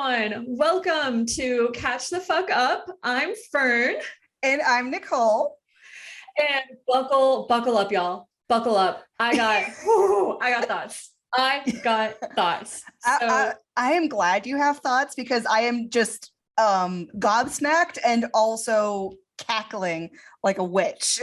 everyone. Welcome to Catch the Fuck Up. I'm Fern. And I'm Nicole. And buckle up, y'all. Buckle up. I got thoughts. I am glad you have thoughts because I am just gobsmacked and also cackling like a witch.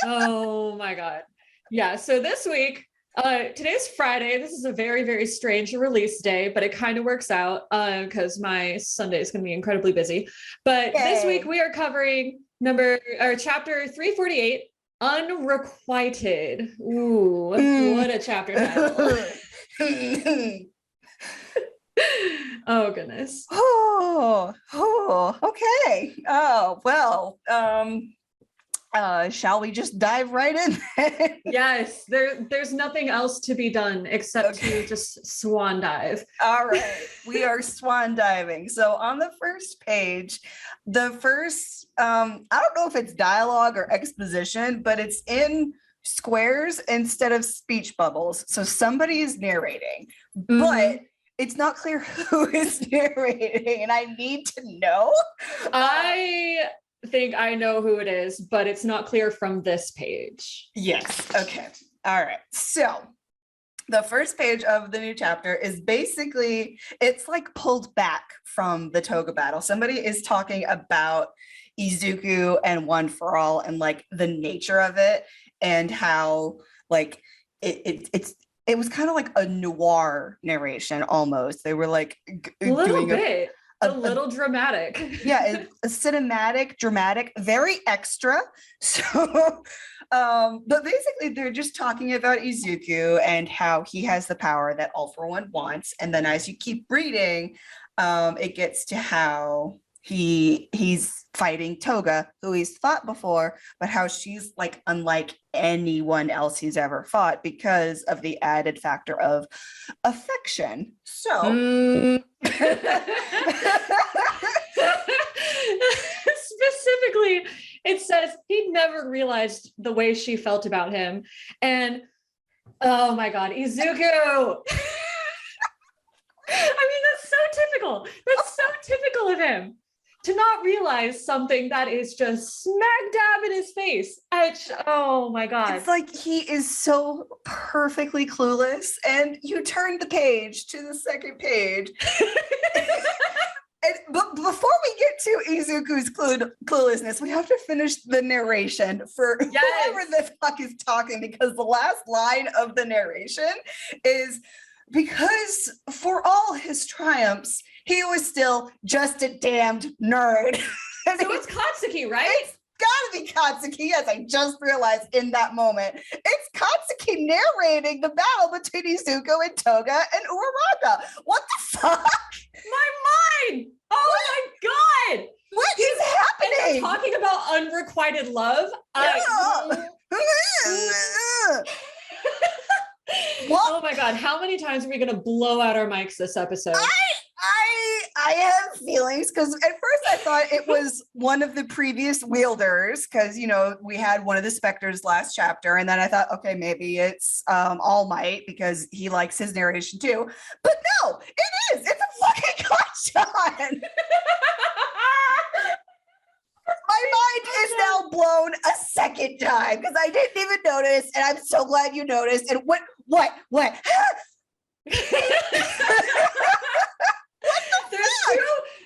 Oh my God. Yeah, so this week, today's Friday. This is a very, very strange release day, but it kind of works out because my Sunday is going to be incredibly busy. But This week we are covering chapter 348, Unrequited. Ooh, what a chapter title. Oh goodness. Oh, okay. Oh, well, shall we just dive right in? Yes, there's nothing else to be done except to just swan dive. All right, we are swan diving. So on the first page, the first I don't know if it's dialogue or exposition, but it's in squares instead of speech bubbles. So somebody is narrating, but it's not clear who is narrating, and I need to know. I think I know who it is, but it's not clear from this page. Yes. Okay. All right. So the first page of the new chapter is basically, it's like pulled back from the Toga battle. Somebody is talking about Izuku and One for All and like the nature of it and how like it was kind of like a noir narration almost. They were like a little dramatic. Yeah, a cinematic, dramatic, very extra. So, but basically they're just talking about Izuku and how he has the power that All for One wants. And then as you keep reading, it gets to how he's fighting Toga, who he's fought before, but how she's like unlike anyone else he's ever fought because of the added factor of affection. So specifically, it says he never realized the way she felt about him. And oh my God, Izuku. I mean, that's so typical. That's so typical of him. To not realize something that is just smack dab in his face. Oh my God. It's like he is so perfectly clueless. And you turn the page to the second page. But before we get to Izuku's cluelessness, we have to finish the narration for whoever the fuck is talking, because the last line of the narration is, because for all his triumphs, he was still just a damned nerd. So it's Katsuki, right? It's gotta be Katsuki, as I just realized in that moment. It's Katsuki narrating the battle between Izuku and Toga and Uraraka. What the fuck? My mind! Oh my God! What is happening? And we're talking about unrequited love. Oh my God, how many times are we gonna blow out our mics this episode? I have feelings, because at first I thought it was one of the previous wielders, because you know we had one of the specters last chapter, and then I thought, okay, maybe it's All Might because he likes his narration too. But no, it is. It's a fucking Kacchan. My mind is now blown a second time because I didn't even notice, and I'm so glad you noticed. And what?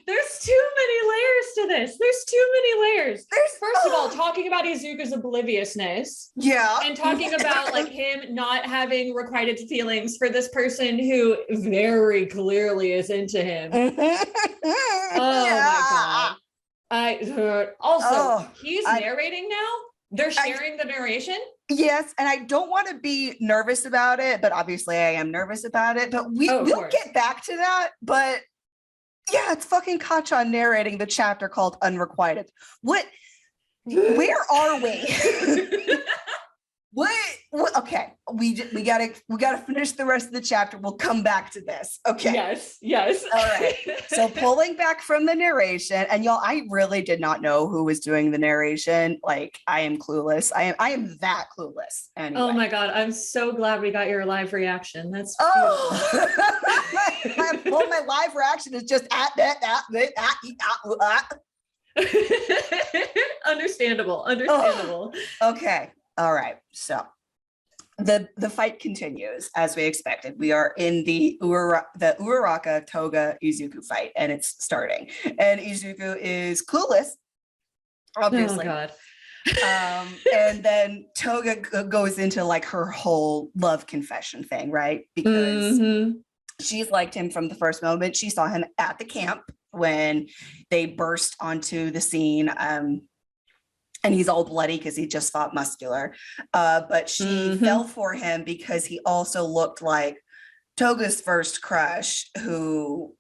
There's too many layers to this. There's too many layers. First of all, talking about Izuku's obliviousness. Yeah. And talking about like him not having requited feelings for this person who very clearly is into him. My God. He's narrating now? They're sharing the narration? Yes, and I don't want to be nervous about it, but obviously I am nervous about it. But we'll get back to that. But yeah, it's fucking Kacchan narrating the chapter called Unrequited. Where are we? okay, we gotta finish the rest of the chapter. We'll come back to this. Okay. Yes. All right. So pulling back from the narration, and y'all, I really did not know who was doing the narration. Like, I am clueless. I am that clueless. Anyway. Oh my God, I'm so glad we got your live reaction. That's my live reaction is just understandable. Okay. All right. So the fight continues as we expected. We are in the Uraraka Toga Izuku fight, and it's starting. And Izuku is clueless, obviously. Oh God. And then Toga goes into like her whole love confession thing, right? Because she's liked him from the first moment she saw him at the camp when they burst onto the scene. And he's all bloody because he just fought Muscular. But she fell for him because he also looked like Toga's first crush, who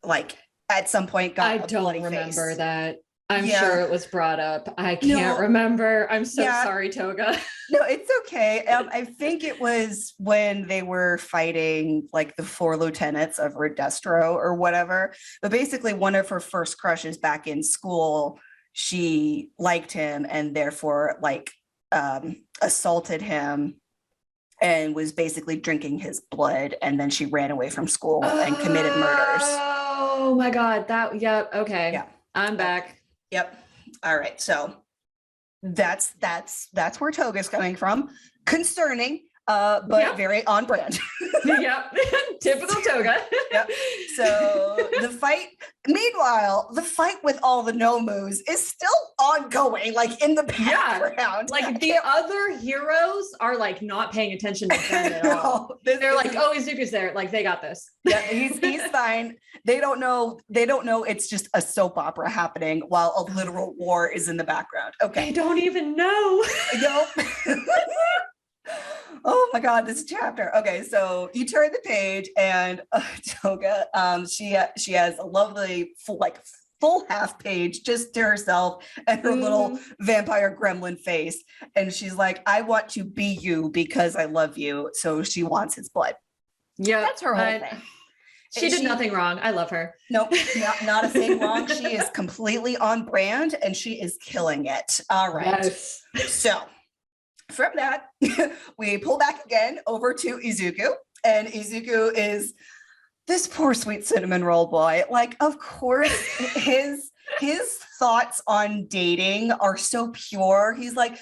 like at some point got I a don't bloody remember face. that. I'm sure it was brought up. I can't remember. I'm so sorry, Toga. No, it's okay. I think it was when they were fighting like the 4 lieutenants of Redestro or whatever. But basically one of her first crushes back in school, she liked him and therefore like assaulted him and was basically drinking his blood. And then she ran away from school and committed murders. Oh my God. Okay. Yeah. I'm back. Yep. All right. So that's where Toga's coming from. Concerning, but very on brand. Yep. Typical Toga. Yep. So meanwhile, the fight with all the Nomus is still ongoing, like in the background. Like the other heroes are like not paying attention to them at all. They're like, oh, Izuku's there. Like they got this. Yeah, he's fine. They don't know it's just a soap opera happening while a literal war is in the background. Okay. They don't even know. Nope. Oh my God, this chapter. Okay, so you turn the page and Toga, she has a lovely full half page just to herself and her little vampire gremlin face. And she's like, I want to be you because I love you. So she wants his blood. Yeah. That's her whole thing. She did nothing wrong. I love her. Nope, not a thing wrong. She is completely on brand and she is killing it. All right. Yes. So from that, we pull back again over to Izuku, and Izuku is this poor sweet cinnamon roll boy. Like, of course, his thoughts on dating are so pure. He's like,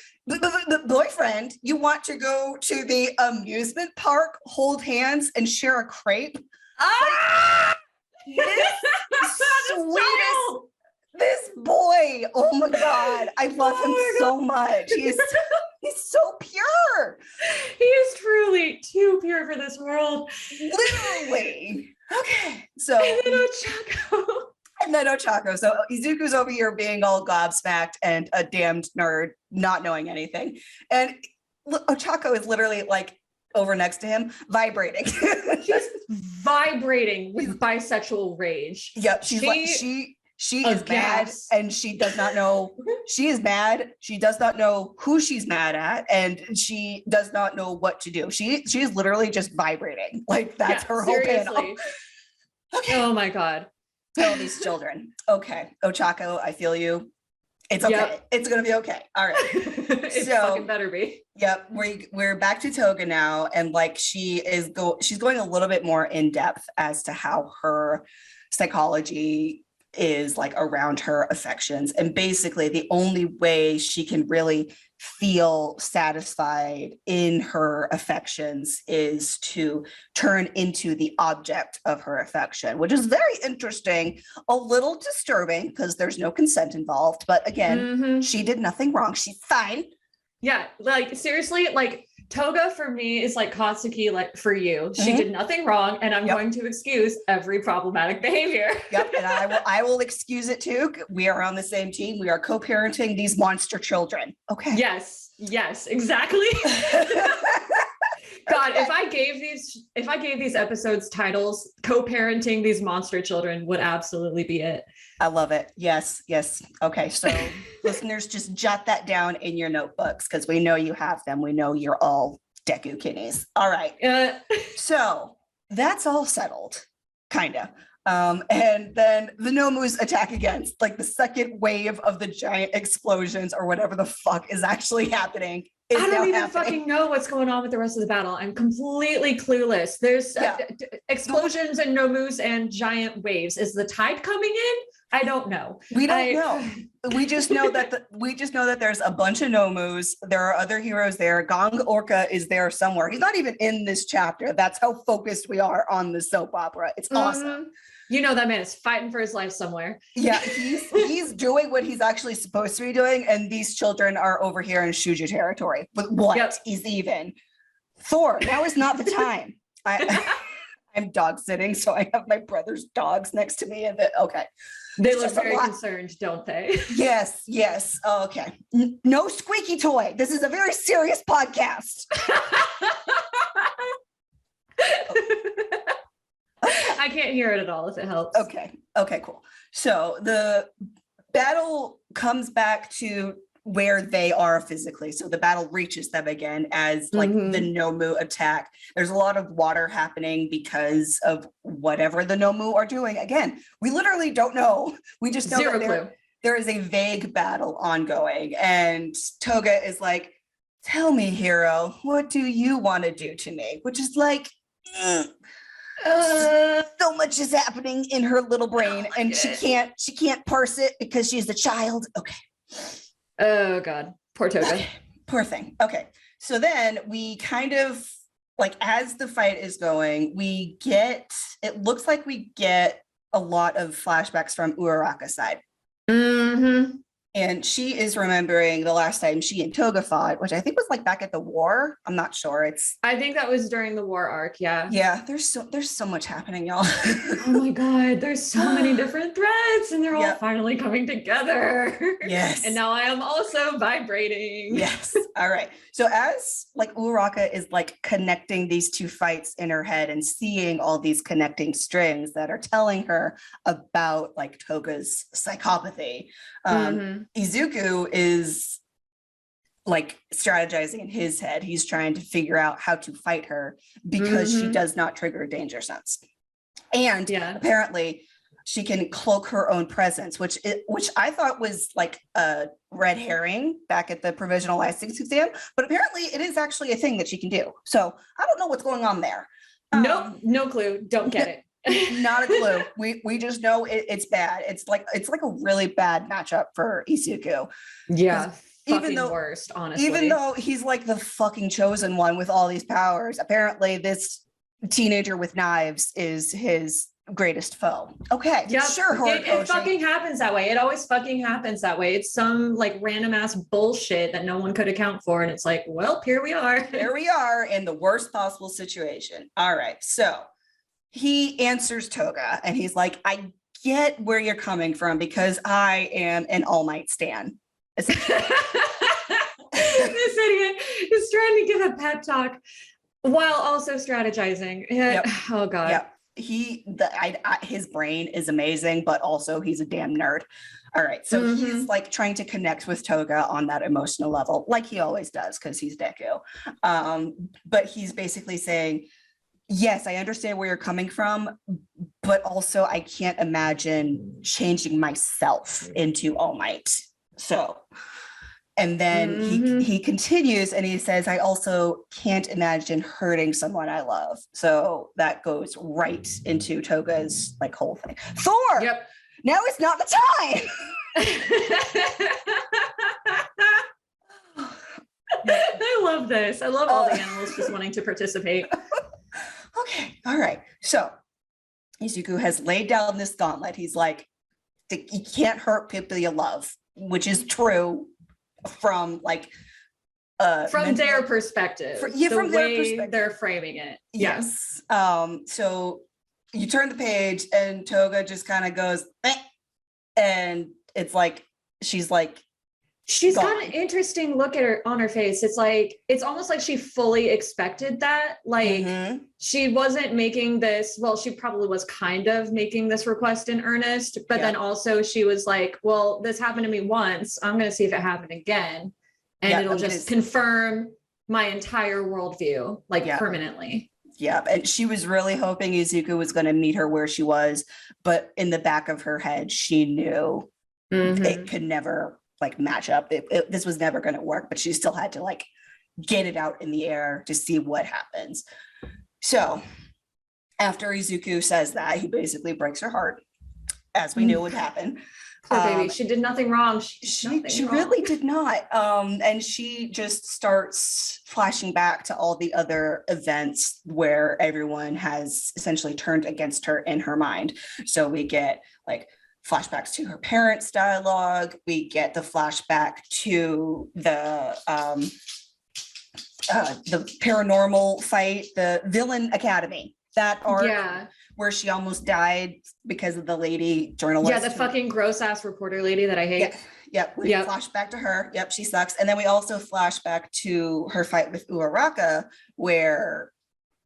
boyfriend, you want to go to the amusement park, hold hands, and share a crepe? Ah! This sweetest. This boy, oh my God, I love him so much. He's so pure. He is truly too pure for this world. Literally. Okay. So and then Ochako. So Izuku's over here being all gobsmacked and a damned nerd, not knowing anything. And Ochako is literally like over next to him, vibrating. She's vibrating with bisexual rage. Yep. She is mad and she does not know. She is mad. She does not know who she's mad at, and she does not know what to do. She is literally just vibrating. Like that's her whole panel. Okay. Oh my God. Tell these children. Okay, Ochako, I feel you. It's okay. Yep. It's gonna be okay. All right. It fucking better be. Yep. We're back to Toga now, and like she's going a little bit more in depth as to how her psychology is like around her affections, and basically the only way she can really feel satisfied in her affections is to turn into the object of her affection, which is very interesting, a little disturbing because there's no consent involved, but again, she did nothing wrong. She's fine. Yeah, like seriously, like Toga for me is like Katsuki, like for you. She did nothing wrong, and I'm going to excuse every problematic behavior. Yep, and I will excuse it too. We are on the same team. We are co-parenting these monster children. Okay. Yes, exactly. God, if I gave these episodes titles, co-parenting these monster children would absolutely be it. I love it. Yes, yes. Okay, so listeners, just jot that down in your notebooks because we know you have them. We know you're all Deku Kitties. All right. So that's all settled, kind of. And then the Nomus attack again. Like the second wave of the giant explosions or whatever the fuck is actually happening. I don't even fucking know what's going on with the rest of the battle. I'm completely clueless. There's explosions and Nomus and giant waves. Is the tide coming in? I don't know. We don't know. We just know that there's a bunch of Nomus. There are other heroes there. Gong Orca is there somewhere. He's not even in this chapter. That's how focused we are on the soap opera. It's awesome. You know that man is fighting for his life somewhere. Yeah, he's doing what he's actually supposed to be doing, and these children are over here in Shuju territory. But what is even? Thor, now is not the time. I'm dog sitting, so I have my brother's dogs next to me. Okay. They look very concerned, don't they? Yes, yes. Okay. No squeaky toy. This is a very serious podcast. I can't hear it at all if it helps. Okay, cool. So the battle comes back to where they are physically. So the battle reaches them again as like the Nomu attack. There's a lot of water happening because of whatever the Nomu are doing. Again, we literally don't know. We just know that there is a vague battle ongoing. And Toga is like, tell me, hero, what do you want to do to me? Which is like, so much is happening in her little brain, and she can't parse it because she's a child. Okay. Oh God, poor Toga. Poor thing. Okay, so then we kind of like, as the fight is going, it looks like we get a lot of flashbacks from Uraraka's side. And she is remembering the last time she and Toga fought, which I think was like back at the war. I'm not sure. I think that was during the war arc. Yeah. Yeah. There's so much happening, y'all. Oh my God. There's so many different threads and they're all finally coming together. Yes. And now I am also vibrating. Yes. All right. So as like Uraraka is like connecting these two fights in her head and seeing all these connecting strings that are telling her about like Toga's psychopathy, Izuku is like strategizing in his head. He's trying to figure out how to fight her because she does not trigger danger sense. And apparently she can cloak her own presence, which I thought was like a red herring back at the provisional license exam, but apparently it is actually a thing that she can do. So I don't know what's going on there. No clue. Don't get it. Not a clue. We just know it's bad. It's like a really bad matchup for Izuku. Yeah. Even though worst, honestly. Even though he's like the fucking chosen one with all these powers, apparently this teenager with knives is his greatest foe. Okay. Yeah, sure. It fucking happens that way. It always fucking happens that way. It's some like random ass bullshit that no one could account for. And it's like, well, here we are. Here we are in the worst possible situation. All right. So he answers Toga and he's like, I get where you're coming from because I am an All Might stan. This idiot is trying to give a pep talk while also strategizing. Yep. Oh God. Yep. His brain is amazing, but also he's a damn nerd. All right. So he's like trying to connect with Toga on that emotional level, like he always does, because he's Deku. But he's basically saying, yes, I understand where you're coming from, but also I can't imagine changing myself into All Might. So, and then he continues and he says, I also can't imagine hurting someone I love. So that goes right into Toga's like whole thing. Thor, yep. Now is not the time. I love this. I love all the animals just wanting to participate. Okay. All right. So Izuku has laid down this gauntlet. He's like, you can't hurt people you love, which is true from like from their perspective. From their perspective. They're framing it. Yes. So you turn the page and Toga just kind of goes, eh, and it's like she's like, She's got gone. an interesting look at her on her face. It's like, it's almost like she fully expected that. Like Mhm. she wasn't making this, well, she probably was kind of making this request in earnest, but then also she was like, well, this happened to me once. I'm going to see if it happened again. And it'll just confirm my entire worldview, like permanently. Yeah. And she was really hoping Izuku was going to meet her where she was, but in the back of her head, she knew it could never like match up. This was never going to work, but she still had to like get it out in the air to see what happens. So after Izuku says that, he basically breaks her heart, as we knew would happen. Poor baby, she did nothing wrong. She really did not. And she just starts flashing back to all the other events where everyone has essentially turned against her in her mind. So we get like flashbacks to her parents' dialogue. We get the flashback to the paranormal fight, the villain academy, that arc where she almost died because of the lady journalist. Yeah, the fucking gross ass reporter lady that I hate. Yep. We flash back to her. Yep, she sucks. And then we also flash back to her fight with Uraraka, where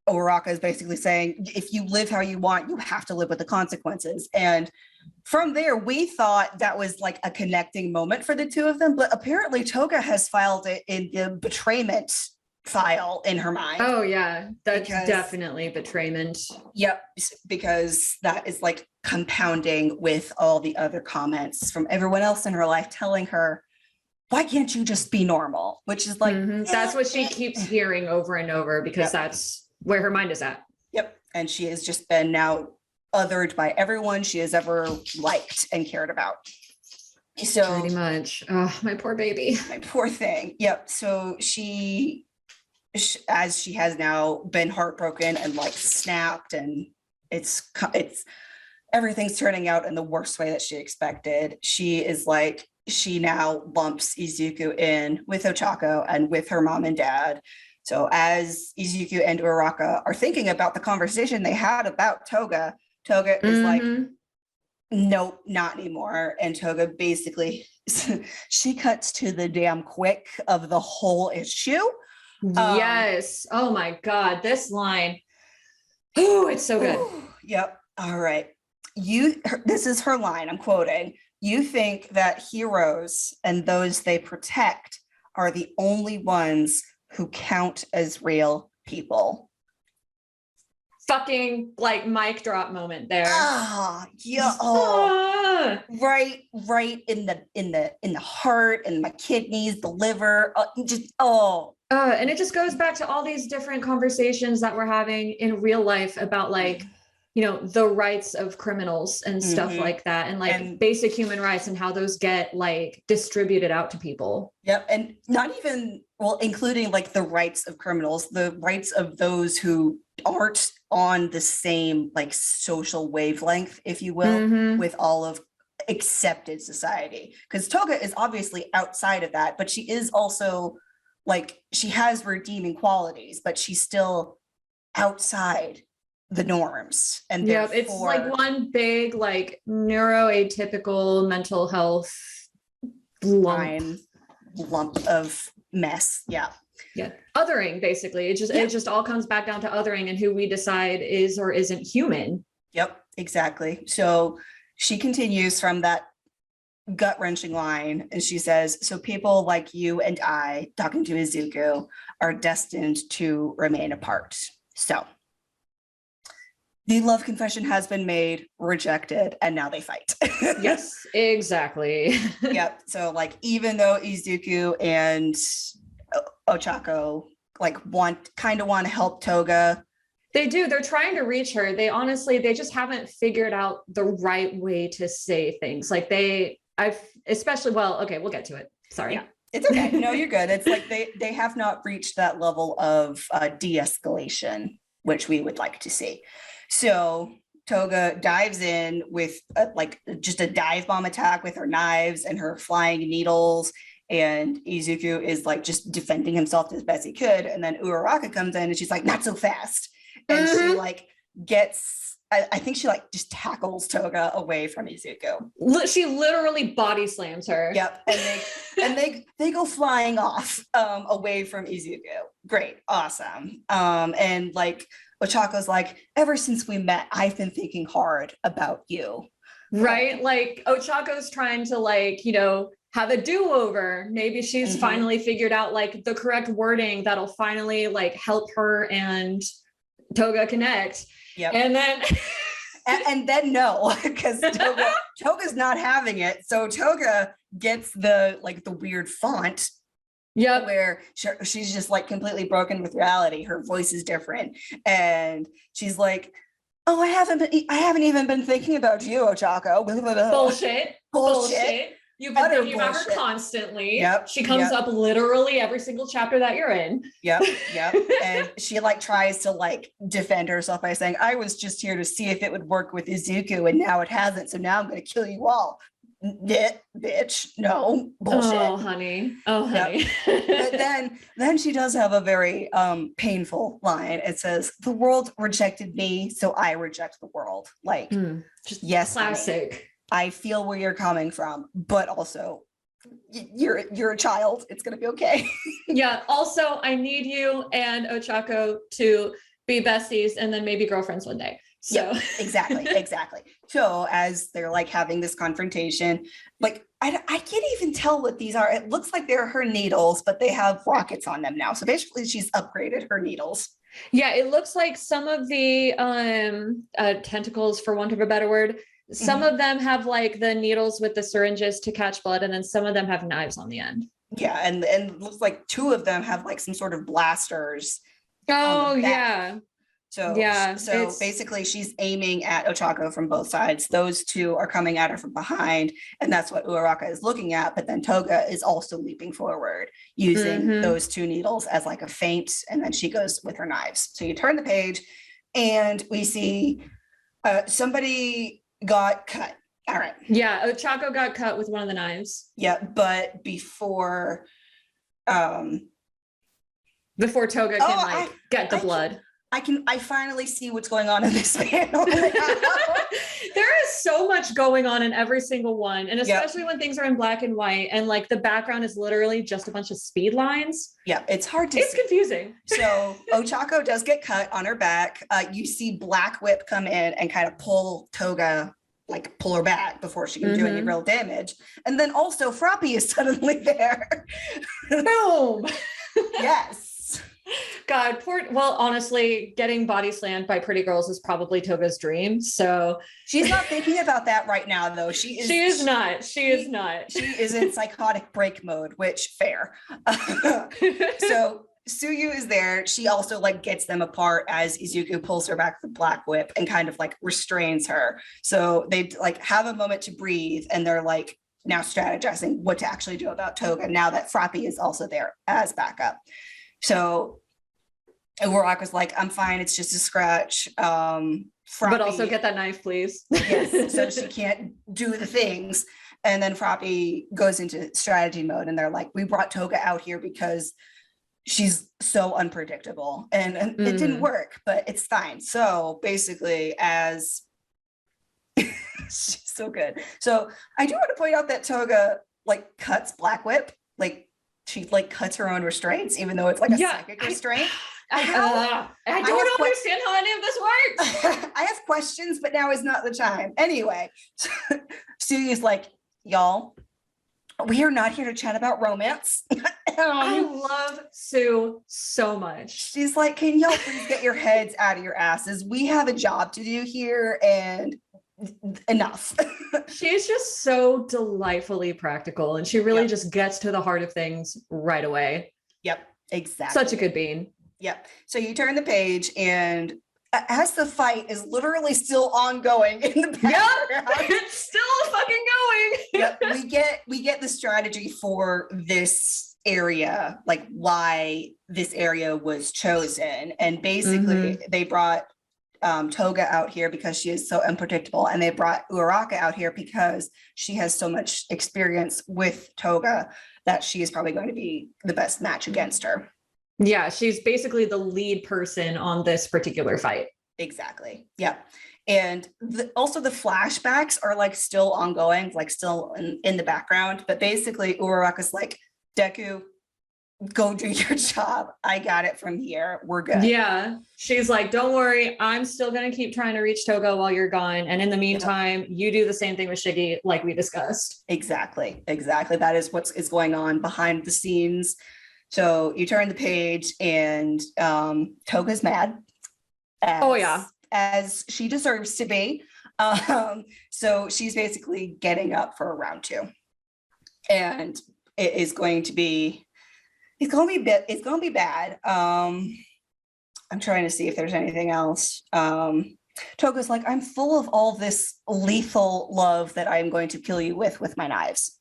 Uraraka is basically saying, if you live how you want, you have to live with the consequences. And from there, we thought that was like a connecting moment for the two of them, but apparently Toga has filed it in the betrayment file in her mind. Oh yeah, that's definitely betrayment. Yep, because that is like compounding with all the other comments from everyone else in her life telling her, why can't you just be normal? Which is like, that's what she keeps hearing over and over, because that's where her mind is at. Yep. And she has just been now othered by everyone she has ever liked and cared about. So pretty much. Oh, my poor baby. My poor thing. Yep. So she, as she has now been heartbroken and like snapped, and it's everything's turning out in the worst way that she expected. She is like, she now lumps Izuku in with Ochako and with her mom and dad. So as Izuku and Uraraka are thinking about the conversation they had about Toga is like, nope, not anymore. And Toga basically, she cuts to the damn quick of the whole issue. Yes. Oh my God, this line. Oh, it's so good. Yep. All right. This is her line, I'm quoting. You think that heroes and those they protect are the only ones who count as real people. Fucking like mic drop moment there. Right in the heart and my kidneys, the liver, and it just goes back to all these different conversations that we're having in real life about like, you know, the rights of criminals and stuff like that, and like basic human rights and how those get like distributed out to people. Yep. And not even, well, including like the rights of criminals, the rights of those who aren't on the same like social wavelength, if you will, with all of accepted society. Because Toga is obviously outside of that, but she is also like, she has redeeming qualities, but she's still outside the norms. And it's like one big like neuroatypical mental health lump of mess. Yeah Othering, basically. It just all comes back down to othering and who we decide is or isn't human. Yep, exactly. So she continues from that gut-wrenching line, and she says, so people like you and I, talking to Izuku, are destined to remain apart. So the love confession has been made, rejected, and now they fight. Yes, exactly. Yep. So like, even though Izuku and Ochako like want to help Toga, they do. They're trying to reach her. They just haven't figured out the right way to say things. Like especially, well, okay, we'll get to it. Sorry. Yeah, it's okay. No, you're good. It's like they have not reached that level of de-escalation, which we would like to see. So Toga dives in with like just a dive bomb attack with her knives and her flying needles. And Izuku is like just defending himself as best he could. And then Uraraka comes in and she's like, not so fast. And she like gets I think she like just tackles Toga away from Izuku. She literally body slams her. Yep. And they go flying off away from Izuku. Great. Awesome. And like Ochako's like, ever since we met, I've been thinking hard about you. Right? Like Ochako's trying to like, have a do-over. Maybe she's finally figured out like the correct wording that'll finally like help her and Toga connect. Yep. And then and then no, because Toga's not having it. So Toga gets the weird font. Yep. Where she's just like completely broken with reality. Her voice is different. And she's like, oh, I haven't even been thinking about you, Ochako. Bullshit. You've been thinking about her constantly. Yep. She comes up literally every single chapter that you're in. Yep. And she like tries to like defend herself by saying, I was just here to see if it would work with Izuku, and now it hasn't. So now I'm going to kill you all. Bitch, no, bullshit. Oh, honey. Yep. But then she does have a very painful line. It says, the world rejected me, so I reject the world. Like, just yes, classic. Honey, I feel where you're coming from, but also you're a child. It's gonna be okay. Yeah. Also, I need you and Ochako to be besties and then maybe girlfriends one day. So yeah, exactly. So as they're like having this confrontation, like I can't even tell what these are. It looks like they're her needles, but they have rockets on them now. So basically she's upgraded her needles. Yeah, it looks like some of the tentacles, for want of a better word, some of them have like the needles with the syringes to catch blood, and then some of them have knives on the end. Yeah, and it looks like two of them have like some sort of blasters. Oh yeah. So basically she's aiming at Ochako from both sides. Those two are coming at her from behind, and that's what Uraraka is looking at. But then Toga is also leaping forward using those two needles as like a feint, and then she goes with her knives. So you turn the page and we see somebody got cut. All right. Yeah, Ochako got cut with one of the knives. Yeah, but before Toga can get the blood. I finally see what's going on in this panel. There is so much going on in every single one, and especially when things are in black and white and like the background is literally just a bunch of speed lines. Yeah, it's hard to It's confusing. So Ochako does get cut on her back. You see Black Whip come in and kind of pull Toga, like pull her back before she can do any real damage. And then also Froppy is suddenly there. Boom. Yes. God, honestly, getting body slammed by pretty girls is probably Toga's dream. So she's not thinking about that right now, though. She is not. She is in psychotic break mode, which fair. So Suyu is there. She also like gets them apart as Izuku pulls her back with the Black Whip and kind of like restrains her. So they like have a moment to breathe, and they're like now strategizing what to actually do about Toga now that Froppy is also there as backup. So Warlock was like, I'm fine, it's just a scratch. Froppy, but also get that knife, please. Yes, so she can't do the things. And then Froppy goes into strategy mode, and they're like, we brought Toga out here because she's so unpredictable. And it didn't work, but it's fine. So basically, as she's so good. So I do want to point out that Toga like cuts Black Whip, like she like cuts her own restraints, even though it's like a psychic restraint. I don't understand how any of this works. I have questions, but now is not the time. Anyway, Suyu's like, y'all, we are not here to chat about romance. I love Sue so much. She's like, can y'all please get your heads out of your asses? We have a job to do here, and enough. She's just so delightfully practical, and she really just gets to the heart of things right away. Yep, exactly. Such a good bean. Yep. So you turn the page, and as the fight is literally still ongoing in the background, it's still fucking going. Yep, we get the strategy for this area, like why this area was chosen, and basically they brought Toga out here because she is so unpredictable, and they brought Uraraka out here because she has so much experience with Toga that she is probably going to be the best match against her. Yeah, she's basically the lead person on this particular fight. Exactly. Yeah. And also the flashbacks are like still ongoing, like still in the background. But basically, Uraraka's like, Deku, go do your job. I got it from here. We're good. Yeah. She's like, don't worry. I'm still going to keep trying to reach Toga while you're gone. And in the meantime, you do the same thing with Shiggy, like we discussed. Exactly. That is what is going on behind the scenes. So you turn the page and Toga's mad. As she deserves to be. So she's basically getting up for round 2. And it is going to be, it's going to be bad. I'm trying to see if there's anything else. Toga's like, I'm full of all this lethal love that I'm going to kill you with my knives.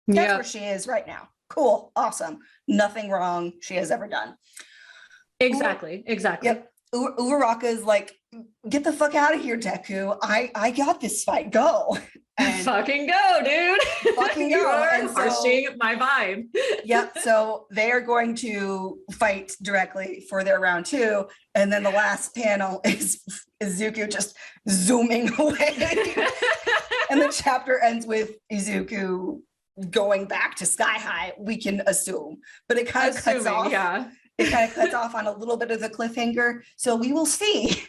That's where she is right now. Cool. Awesome. Nothing wrong she has ever done. Exactly. Yep. Uraraka is like, get the fuck out of here, Deku. I got this fight. Go. And fucking go, dude. Fucking go. You are harshing my vibe. Yep. So they are going to fight directly for their round 2. And then the last panel is Izuku just zooming away. And the chapter ends with Izuku going back to Sky High, we can assume. But it kind of cuts off. Yeah. It kind of cuts off on a little bit of the cliffhanger. So we will see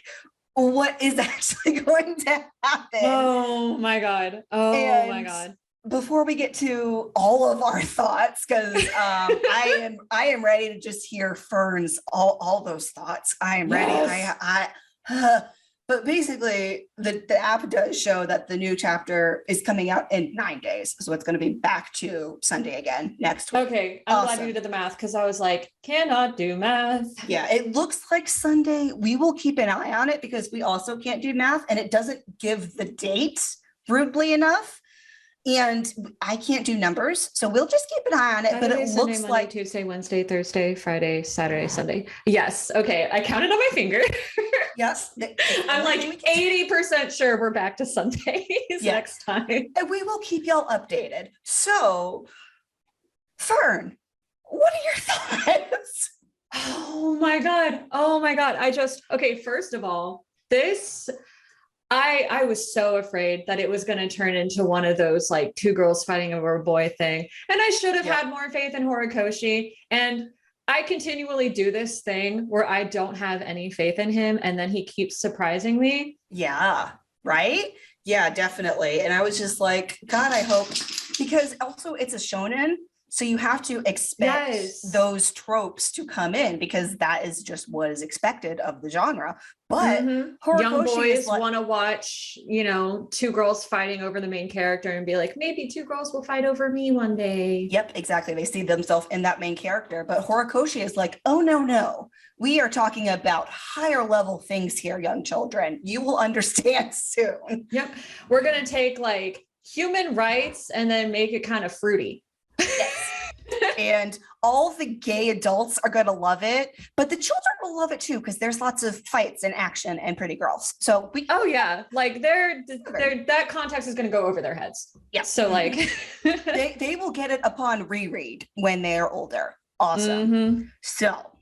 what is actually going to happen. Oh my God. My God. Before we get to all of our thoughts, because I am ready to just hear Fern's all those thoughts. I am ready. But basically, the app does show that the new chapter is coming out in 9 days. So it's going to be back to Sunday again next week. Okay. I'm glad you did the math because I was like, cannot do math. Yeah, it looks like Sunday. We will keep an eye on it because we also can't do math and it doesn't give the date, rudely enough. And I can't do numbers. So we'll just keep an eye on it. Saturday, but it Sunday, looks Monday, like Tuesday, Wednesday, Thursday, Friday, Saturday, Sunday. Yes. Okay. I counted on my finger. Yes. I'm like 80% sure we're back to Sundays next time. And we will keep y'all updated. So, Fern, what are your thoughts? Oh my God. Okay, first of all, I was so afraid that it was going to turn into one of those like 2 girls fighting over a boy thing. And I should have had more faith in Horikoshi. And I continually do this thing where I don't have any faith in him. And then he keeps surprising me. Yeah. Right. Yeah, definitely. And I was just like, God, I hope, because also it's a shonen. So you have to expect those tropes to come in because that is just what is expected of the genre. But young boys want to watch, 2 girls fighting over the main character and be like, maybe 2 girls will fight over me one day. Yep, exactly. They see themselves in that main character. But Horikoshi is like, oh, no. We are talking about higher level things here, young children. You will understand soon. Yep. We're going to take like human rights and then make it kind of fruity. Yes. And all the gay adults are going to love it, but the children will love it too because there's lots of fights and action and pretty girls. So like that context is going to go over their heads. Yeah. So like they will get it upon reread when they're older. Awesome. So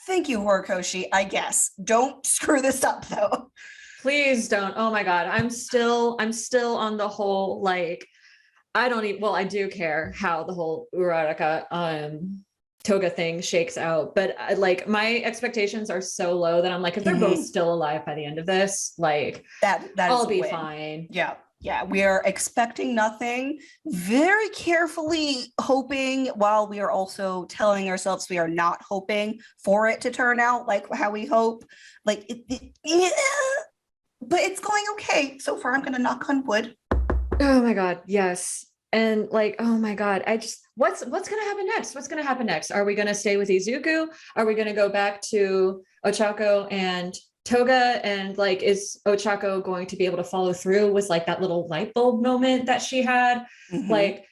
thank you, Horikoshi. I guess don't screw this up though. Please don't. Oh my God. I'm still on the whole like. I do care how the whole Uraraka Toga thing shakes out, but like my expectations are so low that I'm like, if they're both still alive by the end of this, like that I'll be fine. Yeah. We are expecting nothing, very carefully hoping, while we are also telling ourselves we are not hoping for it to turn out like how we hope. Like but it's going okay so far. I'm going to knock on wood. Oh my God. Yes. And like, oh my God, what's going to happen next? What's going to happen next? Are we going to stay with Izuku? Are we going to go back to Ochako and Toga? And like, is Ochako going to be able to follow through with like that little light bulb moment that she had? Like,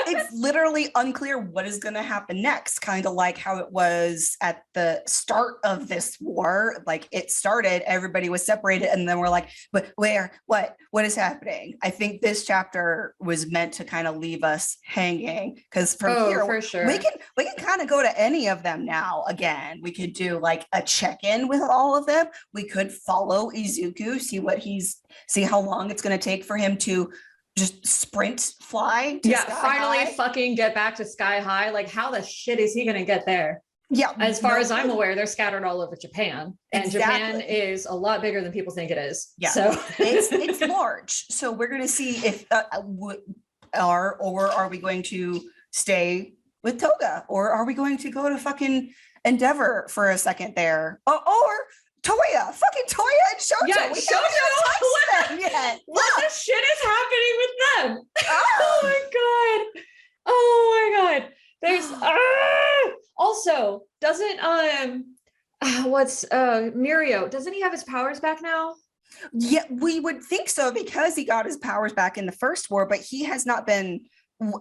it's literally unclear what is going to happen next, kind of like how it was at the start of this war. Like it started, everybody was separated, and then we're like, but where, what is happening? I think this chapter was meant to kind of leave us hanging, because from here for sure. we can kind of go to any of them now. Again, we could do like a check-in with all of them. We could follow Izuku, see how long it's going to take for him to just fly to Sky finally High. Fucking get back to Sky High. Like, how the shit is he gonna get there? Yeah, as far as I'm aware, they're scattered all over Japan, and Exactly. Japan is a lot bigger than people think it is. Yeah, so it's large. So we're gonna see if are we going to stay with Toga, or are we going to go to fucking Endeavor for a second there, or Toya, fucking Toya and Shoto. Yeah, We Shoto, haven't even touched them yet. what the shit is happening with them? Oh my god. Oh my god. There's also doesn't what's Mirio, doesn't he have his powers back now? Yeah, we would think so, because he got his powers back in the first war, but he has not been.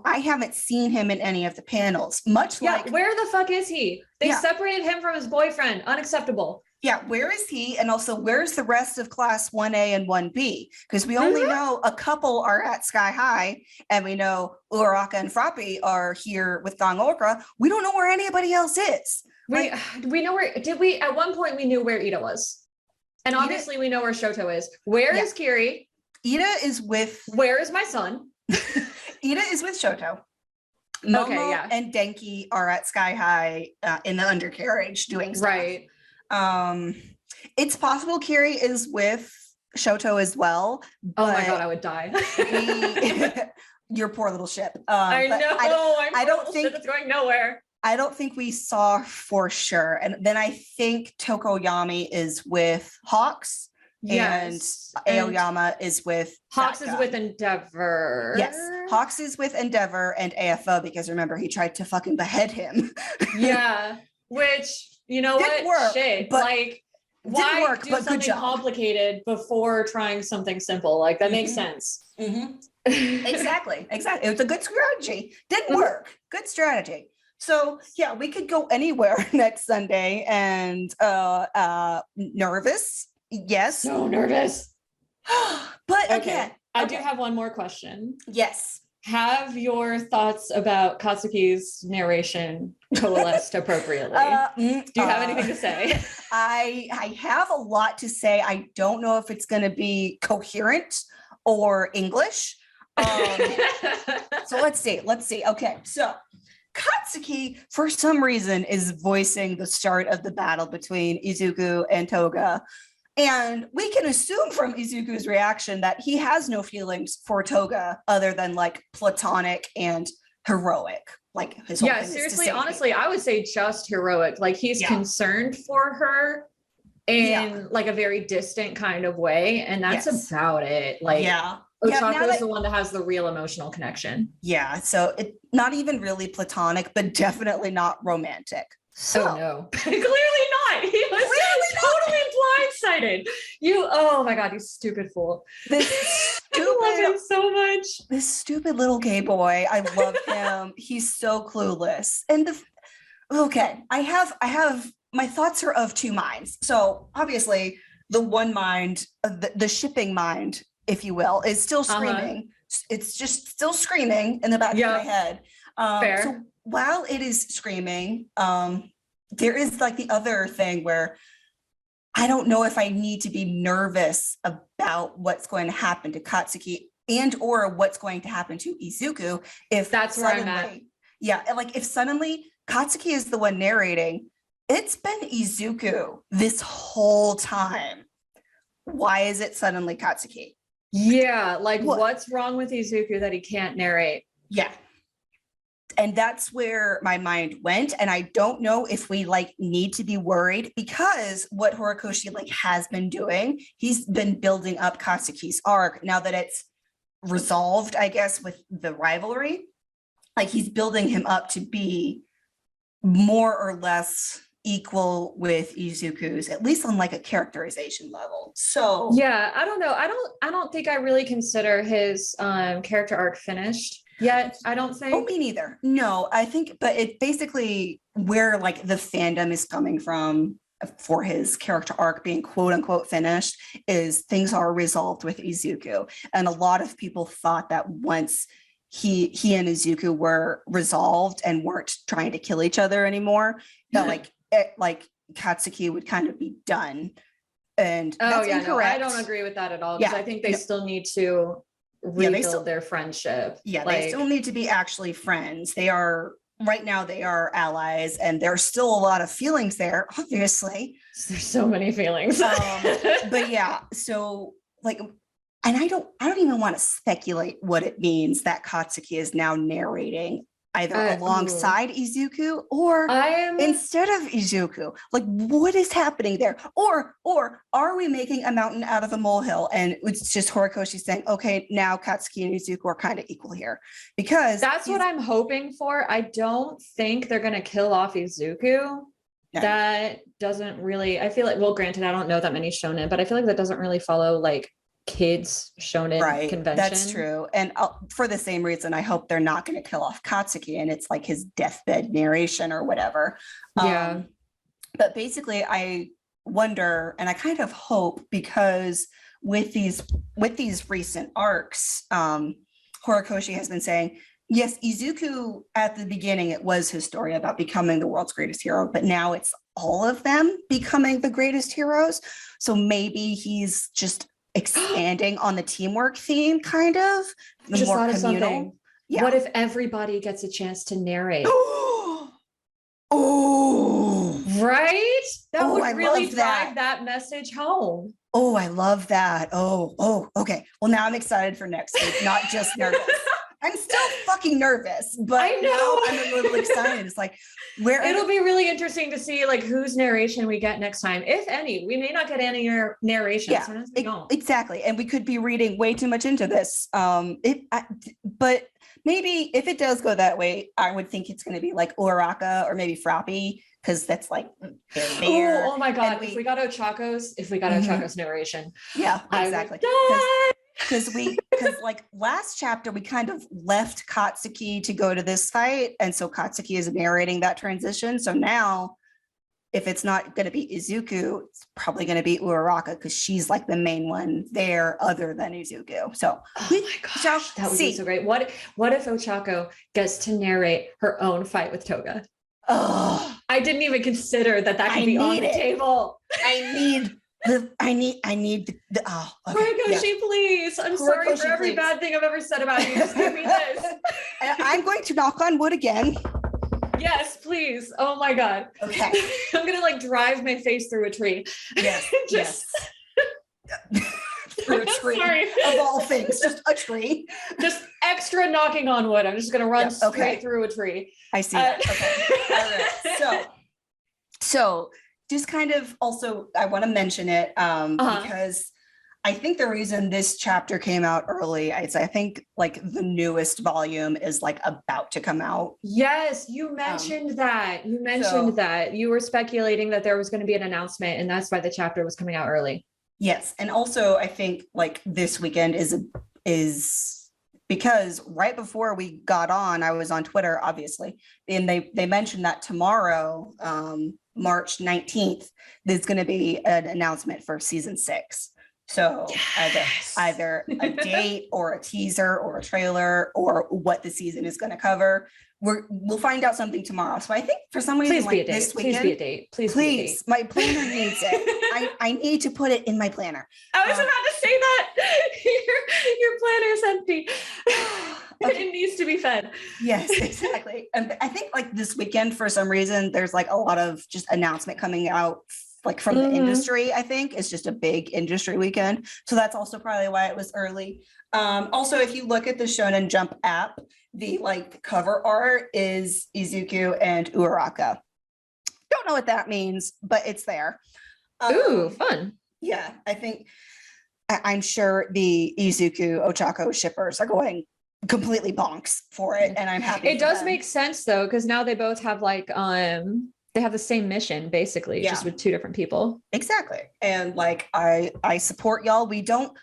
I haven't seen him in any of the panels. Where the fuck is he? They separated him from his boyfriend. Unacceptable. Yeah, where is he? And also, where's the rest of class 1A and 1B? Because we only know a couple are at Sky High, and we know Uraraka and Frappi are here with Gang Okra. We don't know where anybody else is. We know where, at one point we knew where Ida was. And obviously we know where Shoto is. Where is Kiri? Ida is with... Where is my son? Ida is with Shoto. Momo and Denki are at Sky High in the undercarriage doing stuff. Right. It's possible Kiri is with Shoto as well. Oh my god, I would die. Your poor little ship. I know. I don't think it's going nowhere. I don't think we saw for sure. And then I think Tokoyami is with Hawks. Yes. And Aoyama is with Hawks is with Endeavor. Yes. Hawks is with Endeavor and AFO, because remember, he tried to fucking behead him. Yeah. Which, you know didn't what? Work, shit. But like, why do something complicated before trying something simple? Like, that makes sense. Exactly. It was a good strategy. Didn't work. Good strategy. So yeah, we could go anywhere next Sunday, and nervous. Yes. So nervous. But again, I do have one more question. Yes. Have your thoughts about Katsuki's narration coalesced appropriately? Do you have anything to say? I have a lot to say. I don't know if it's going to be coherent or English. So let's see. Okay, so Katsuki, for some reason, is voicing the start of the battle between Izuku and Toga. And we can assume from Izuku's reaction that he has no feelings for Toga other than like platonic and heroic. Like his whole thing is seriously, to save honestly, people. I would say just heroic. Like he's concerned for her in like a very distant kind of way. And that's about it. Like Ochako is the one that has the real emotional connection. Yeah. So it not even really platonic, but definitely not romantic. So no. Clearly not. He was totally blindsided. Oh my god, you stupid fool. I love him so much. This stupid little gay boy. I love him. He's so clueless. And I have my thoughts are of two minds. So obviously the one mind, the shipping mind, if you will, is still screaming. It's just still screaming in the back of my head. Fair. So while it is screaming, there is like the other thing where I don't know if I need to be nervous about what's going to happen to Katsuki and or what's going to happen to Izuku if that's where I'm at. Yeah, like if suddenly Katsuki is the one narrating, it's been Izuku this whole time. Why is it suddenly Katsuki? Yeah, like what's wrong with Izuku that he can't narrate? Yeah. And that's where my mind went. And I don't know if we like need to be worried, because what Horikoshi like has been doing, he's been building up Katsuki's arc now that it's resolved, I guess, with the rivalry. Like he's building him up to be more or less equal with Izuku's, at least on like a characterization level. So yeah, I don't know. I don't think I really consider his character arc finished. yet, I don't Oh, think. me neither. No, I think, but it basically where like the fandom is coming from for his character arc being quote unquote finished is things are resolved with Izuku. And a lot of people thought that once he and Izuku were resolved and weren't trying to kill each other anymore, that like Katsuki would kind of be done. And Oh that's yeah, no, I incorrect. don't agree with that at all, because Yeah, I think they no. still need to Yeah, they rebuild still- their friendship. Yeah, like, they still need to be actually friends. They are right now, they are allies, and there's still a lot of feelings there, obviously. there's so many feelings. But yeah, so like, and I don't even want to speculate what it means that Katsuki is now narrating either alongside Izuku or instead of Izuku. Like, what is happening there? Or are we making a mountain out of a molehill? And it's just Horikoshi saying, okay, now Katsuki and Izuku are kind of equal here. Because that's what I'm hoping for. I don't think they're going to kill off Izuku. No. That doesn't really, I feel like, well, granted, I don't know that many shonen, but I feel like that doesn't really follow like kids shonen convention. That's true. And for the same reason, I hope they're not going to kill off Katsuki and it's like his deathbed narration or whatever. Yeah. But basically, I wonder, and I kind of hope, because with these recent arcs, Horikoshi has been saying, yes, Izuku at the beginning, it was his story about becoming the world's greatest hero, but now it's all of them becoming the greatest heroes. So maybe he's just expanding on the teamwork theme, kind of. The Just more thought of communal. something. Yeah. What if everybody gets a chance to narrate? Oh, right? That would I really love drive that message home. Oh, I love that. Oh, okay. Well, now I'm excited for next week, not just nervous. I'm still fucking nervous, but I know. now I'm a little excited. It's like, where it'll be really interesting to see like whose narration we get next time, if any. We may not get any narration. Yeah, Sometimes we don't. Exactly. And we could be reading way too much into this. But maybe if it does go that way, I would think it's going to be like Uraraka or maybe Frappy, because that's like there. Oh my god! If we got Ochako's narration, yeah, exactly. Because like last chapter we kind of left Katsuki to go to this fight, and so Katsuki is narrating that transition. So now, if it's not going to be Izuku, it's probably going to be Uraraka, because she's like the main one there, other than Izuku. So oh my gosh, that would be so great. What if Ochako gets to narrate her own fight with Toga? Oh, I didn't even consider that could be on the table. I need the oh, okay. Horikoshi, please. I'm sorry for every bad thing I've ever said about you. Just give me this. I'm going to knock on wood again. Yes, please. Oh my god. Okay. I'm gonna like drive my face through a tree. Yes. Just through a tree. Sorry. Of all things, just a tree. Just extra knocking on wood. I'm just gonna run straight through a tree. I see that. Okay. All right. So just kind of also, I want to mention it because I think the reason this chapter came out early, I think like the newest volume is like about to come out. Yes, you mentioned that. You mentioned that. You were speculating that there was going to be an announcement, and that's why the chapter was coming out early. Yes. And also I think like this weekend is because right before we got on, I was on Twitter, obviously, and they mentioned that tomorrow, March 19th, there's going to be an announcement for season 6. So either a date or a teaser or a trailer or what the season is going to cover. We'll find out something tomorrow. So I think for some reason, like this weekend, please be a date. Please, my planner needs it. I need to put it in my planner. I was about to say that your planner is empty. Okay. It needs to be fed. Yes, exactly. And I think like this weekend, for some reason, there's like a lot of just announcement coming out like from the industry. I think it's just a big industry weekend. So that's also probably why it was early. Also, if you look at the Shonen Jump app, the like cover art is Izuku and Uraraka. Don't know what that means, but it's there. Ooh, fun. Yeah, I think I'm sure the Izuku Ochako shippers are going completely bonks for it, and I'm happy. It does make sense though, because now they both have like they have the same mission basically, just with two different people. Exactly. And like I support y'all. We don't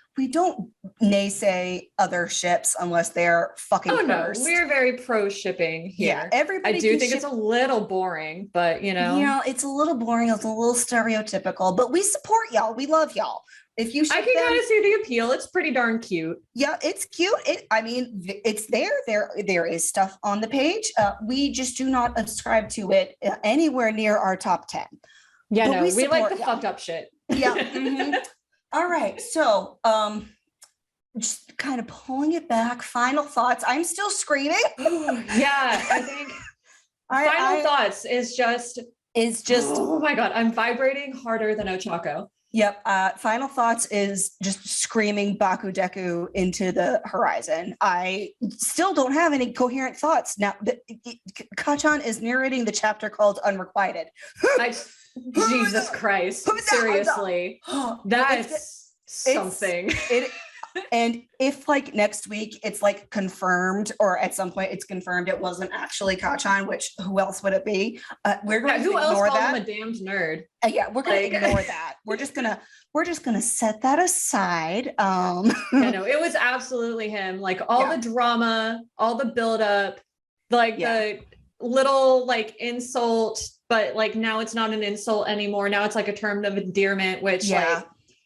naysay other ships unless they're fucking cursed. We're very pro shipping here. Yeah, everybody. I do think it's a little boring, but you know, it's a little boring. It's a little stereotypical, but we support y'all. We love y'all. If you, I can kind of see the appeal. It's pretty darn cute. Yeah, it's cute. It's there. There is stuff on the page. We just do not ascribe to it anywhere near our top 10. Yeah, but we like the fucked up shit. Yeah. Mm-hmm. All right. So, just kind of pulling it back. Final thoughts. I'm still screaming. Yeah, I think final thoughts is just. Oh my God, I'm vibrating harder than Ochako. Yep. Final thoughts is just screaming Baku Deku into the horizon. I still don't have any coherent thoughts. Now, Kachan is narrating the chapter called Unrequited. Jesus Christ. Seriously. That's something. And if like next week it's like confirmed, or at some point it's confirmed it wasn't actually Kachan, which who else would it be? We're going to ignore that. Him a damned nerd. Yeah, we're going to ignore that. We're just gonna set that aside. It was absolutely him. Like all the drama, all the buildup, the little like insult, but like now it's not an insult anymore. Now it's like a term of endearment, which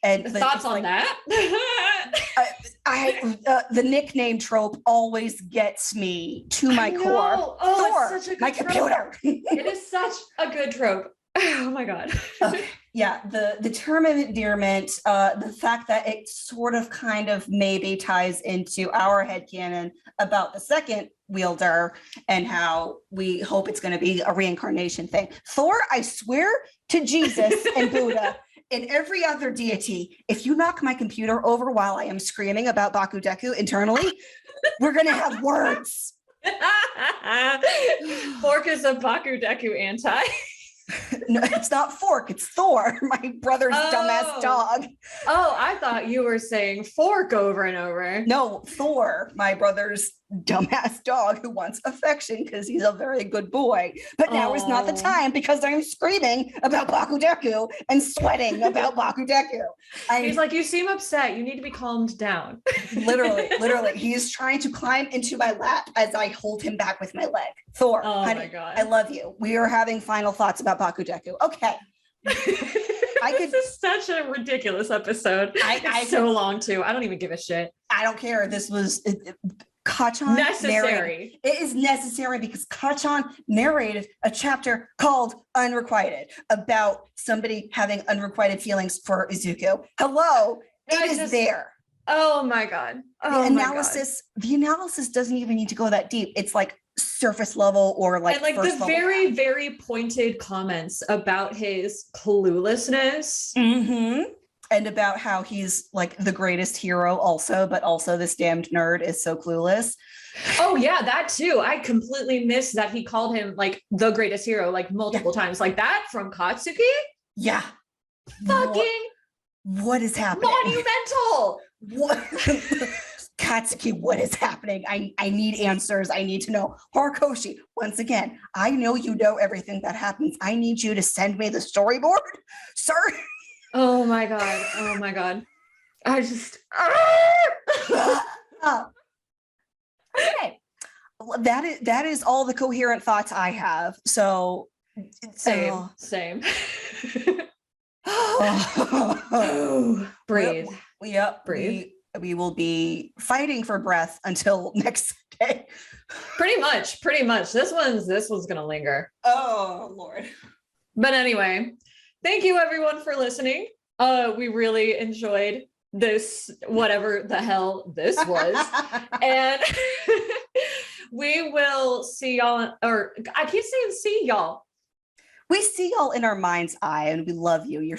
and thoughts on that? The nickname trope always gets me to my core. Oh, it's such a good my trope. Computer. It is such a good trope. Oh my God. Yeah, the term of endearment, the fact that it sort of kind of maybe ties into our headcanon about the second wielder and how we hope it's going to be a reincarnation thing. Thor, I swear to Jesus and Buddha and every other deity, if you knock my computer over while I am screaming about Baku Deku internally, we're going to have words. Fork is a Baku Deku anti. No, it's not Fork, it's Thor, my brother's dumbass dog. Oh, I thought you were saying fork over and over. No, Thor, my brother's dumbass dog who wants affection because he's a very good boy. But now is not the time because I'm screaming about Baku Deku and sweating about Baku Deku. He's like, you seem upset. You need to be calmed down. Literally. He's trying to climb into my lap as I hold him back with my leg. Thor, honey, my God. I love you. We are having final thoughts about Baku Deku. Okay. This is such a ridiculous episode. It's so long too. I don't even give a shit. I don't care. This was Kachan necessary. It is necessary because Kachan narrated a chapter called Unrequited about somebody having unrequited feelings for Izuku. Hello, it is there. Oh my God. The analysis doesn't even need to go that deep. It's like surface level or like the very, very pointed comments about his cluelessness. Mm-hmm. And about how he's like the greatest hero also, but also this damned nerd is so clueless. Oh yeah, that too. I completely missed that he called him like the greatest hero like multiple times. Like that from Katsuki? Yeah. Fucking what is happening? Monumental. What Katsuki, what is happening? I need answers. I need to know. Horikoshi, once again, I know you know everything that happens. I need you to send me the storyboard, sir. Oh my God. I just okay. That is all the coherent thoughts I have. So same. Breathe. Breathe. We will be fighting for breath until next day. Pretty much. This one's gonna linger. Oh Lord. But anyway, thank you everyone for listening. We really enjoyed this, whatever the hell this was. And we will see y'all, or I keep saying see y'all. We see y'all in our mind's eye and we love you. You're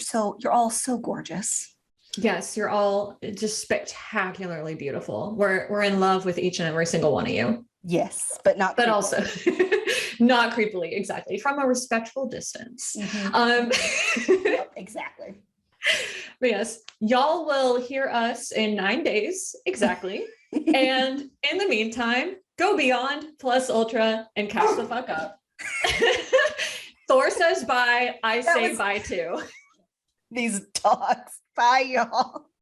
all so gorgeous. Yes, you're all just spectacularly beautiful. We're in love with each and every single one of you. Yes, but creepily. Also not creepily, exactly. From a respectful distance. Mm-hmm. Yep, exactly. But yes, y'all will hear us in 9 days, exactly. And in the meantime, go beyond, plus ultra, and catch the fuck up. Thor says bye. I That say was- bye too. These dogs. Bye, y'all.